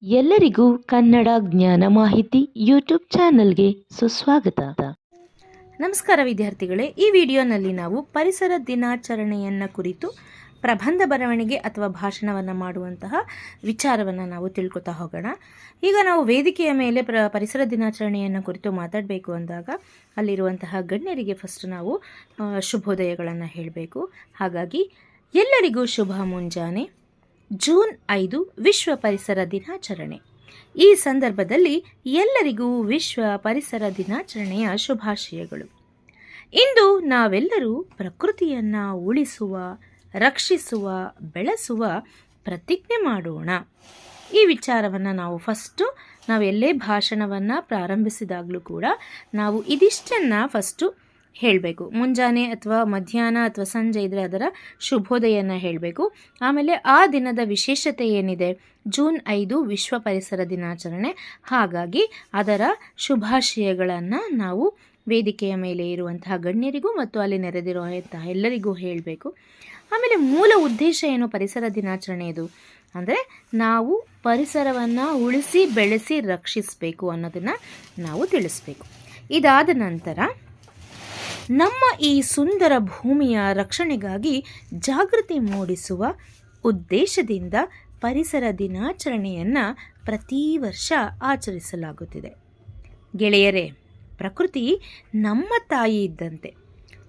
ಎಲ್ಲರಿಗೂ ಕನ್ನಡ ಜ್ಞಾನ ಮಾಹಿತಿ ಯೂಟ್ಯೂಬ್ ಚಾನಲ್ಗೆ ಸುಸ್ವಾಗತ. ನಮಸ್ಕಾರ ವಿದ್ಯಾರ್ಥಿಗಳೇ, ಈ ವಿಡಿಯೋನಲ್ಲಿ ನಾವು ಪರಿಸರ ದಿನಾಚರಣೆಯನ್ನು ಕುರಿತು ಪ್ರಬಂಧ ಬರವಣಿಗೆ ಅಥವಾ ಭಾಷಣವನ್ನು ಮಾಡುವಂತಹ ವಿಚಾರವನ್ನು ನಾವು ತಿಳ್ಕೊತಾ ಹೋಗೋಣ. ಈಗ ನಾವು ವೇದಿಕೆಯ ಮೇಲೆ ಪರಿಸರ ದಿನಾಚರಣೆಯನ್ನು ಕುರಿತು ಮಾತಾಡಬೇಕು ಅಂದಾಗ ಅಲ್ಲಿರುವಂತಹ ಗಣ್ಯರಿಗೆ ಫಸ್ಟ್ ನಾವು ಶುಭೋದಯಗಳನ್ನು ಹೇಳಬೇಕು. ಹಾಗಾಗಿ ಎಲ್ಲರಿಗೂ ಶುಭ ಮುಂಜಾನೆ. ಜೂನ್ 5 ವಿಶ್ವ ಪರಿಸರ ದಿನಾಚರಣೆ. ಈ ಸಂದರ್ಭದಲ್ಲಿ ಎಲ್ಲರಿಗೂ ವಿಶ್ವ ಪರಿಸರ ದಿನಾಚರಣೆಯ ಶುಭಾಶಯಗಳು. ಇಂದು ನಾವೆಲ್ಲರೂ ಪ್ರಕೃತಿಯನ್ನು ಉಳಿಸುವ, ರಕ್ಷಿಸುವ, ಬೆಳೆಸುವ ಪ್ರತಿಜ್ಞೆ ಮಾಡೋಣ. ಈ ವಿಚಾರವನ್ನು ನಾವು ಎಲ್ಲೇ ಭಾಷಣವನ್ನು ಪ್ರಾರಂಭಿಸಿದಾಗಲೂ ಕೂಡ ನಾವು ಇದಿಷ್ಟನ್ನು ಫಸ್ಟು ಹೇಳಬೇಕು. ಮುಂಜಾನೆ ಅಥವಾ ಮಧ್ಯಾಹ್ನ ಅಥವಾ ಸಂಜೆ ಇದ್ದರೆ ಅದರ ಶುಭೋದಯನ ಹೇಳಬೇಕು. ಆಮೇಲೆ ಆ ದಿನದ ವಿಶೇಷತೆ ಏನಿದೆ, ಜೂನ್ 5 ವಿಶ್ವ ಪರಿಸರ ದಿನಾಚರಣೆ. ಹಾಗಾಗಿ ಅದರ ಶುಭಾಶಯಗಳನ್ನು ನಾವು ವೇದಿಕೆಯ ಮೇಲೆ ಇರುವಂತಹ ಗಣ್ಯರಿಗೂ ಮತ್ತು ಅಲ್ಲಿ ನೆರೆದಿರುವಂತಹ ಎಲ್ಲರಿಗೂ ಹೇಳಬೇಕು. ಆಮೇಲೆ ಮೂಲ ಉದ್ದೇಶ ಏನು ಪರಿಸರ ದಿನಾಚರಣೆಯದು ಅಂದರೆ ನಾವು ಪರಿಸರವನ್ನು ಉಳಿಸಿ ಬೆಳೆಸಿ ರಕ್ಷಿಸಬೇಕು ಅನ್ನೋದನ್ನು ನಾವು ತಿಳಿಸ್ಬೇಕು. ಇದಾದ ನಂತರ ನಮ್ಮ ಈ ಸುಂದರ ಭೂಮಿಯ ರಕ್ಷಣೆಗಾಗಿ ಜಾಗೃತಿ ಮೂಡಿಸುವ ಉದ್ದೇಶದಿಂದ ಪರಿಸರ ದಿನಾಚರಣೆಯನ್ನು ಪ್ರತಿ ವರ್ಷ ಆಚರಿಸಲಾಗುತ್ತಿದೆ. ಗೆಳೆಯರೇ, ಪ್ರಕೃತಿ ನಮ್ಮ ತಾಯಿ ಇದ್ದಂತೆ.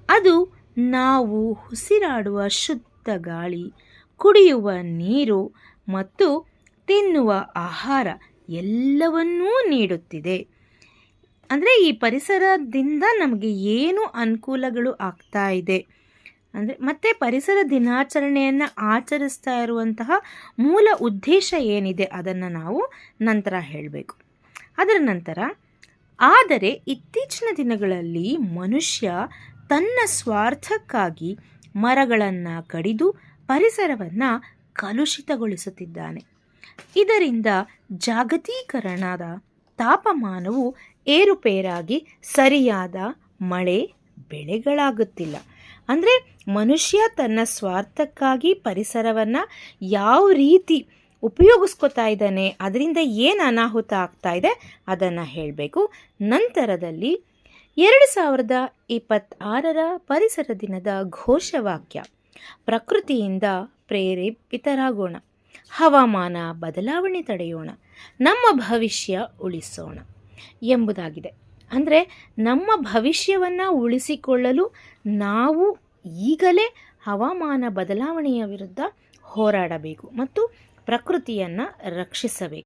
ಅದು ನಾವು ಉಸಿರಾಡುವ ಶುದ್ಧ ಗಾಳಿ, ಕುಡಿಯುವ ನೀರು ಮತ್ತು ತಿನ್ನುವ ಆಹಾರ ಎಲ್ಲವನ್ನೂ ನೀಡುತ್ತಿದೆ. ಅಂದರೆ ಈ ಪರಿಸರದಿಂದ ನಮಗೆ ಏನು ಅನುಕೂಲಗಳು ಆಗ್ತಾ ಇದೆ ಅಂದರೆ ಮತ್ತು ಪರಿಸರ ದಿನಾಚರಣೆಯನ್ನು ಆಚರಿಸ್ತಾ ಇರುವಂತಹ ಮೂಲ ಉದ್ದೇಶ ಏನಿದೆ ಅದನ್ನು ನಾವು ನಂತರ ಹೇಳಬೇಕು. ಅದರ ನಂತರ ಆದರೆ ಇತ್ತೀಚಿನ ದಿನಗಳಲ್ಲಿ ಮನುಷ್ಯ ತನ್ನ ಸ್ವಾರ್ಥಕ್ಕಾಗಿ ಮರಗಳನ್ನು ಕಡಿದು ಪರಿಸರವನ್ನು ಕಲುಷಿತಗೊಳಿಸುತ್ತಿದ್ದಾನೆ. ಇದರಿಂದ ಜಾಗತೀಕರಣದ ತಾಪಮಾನವು ಏರುಪೇರಾಗಿ ಸರಿಯಾದ ಮಳೆ ಬೆಳೆಗಳಾಗುತ್ತಿಲ್ಲ. ಅಂದರೆ ಮನುಷ್ಯ ತನ್ನ ಸ್ವಾರ್ಥಕ್ಕಾಗಿ ಪರಿಸರವನ್ನು ಯಾವ ರೀತಿ ಉಪಯೋಗಿಸ್ಕೊತಾ ಇದ್ದಾನೆ, ಅದರಿಂದ ಏನು ಅನಾಹುತ ಆಗ್ತಾ ಇದೆ ಅದನ್ನು ಹೇಳಬೇಕು. ನಂತರದಲ್ಲಿ 2026 ಪರಿಸರ ದಿನದ ಘೋಷವಾಕ್ಯ ಪ್ರಕೃತಿಯಿಂದ ಪ್ರೇರೇಪಿತರಾಗೋಣ, ಹವಾಮಾನ ಬದಲಾವಣೆ ತಡೆಯೋಣ, ನಮ್ಮ ಭವಿಷ್ಯ ಉಳಿಸೋಣ ಎಂಬುದಾಗಿದೆ. ಅಂದರೆ ನಮ್ಮ ಭವಿಷ್ಯವನ್ನು ಉಳಿಸಿಕೊಳ್ಳಲು ನಾವು ಈಗಲೇ ಹವಾಮಾನ ಬದಲಾವಣೆಯ ವಿರುದ್ಧ ಹೋರಾಡಬೇಕು ಮತ್ತು ಪ್ರಕೃತಿಯನ್ನು ರಕ್ಷಿಸಬೇಕು.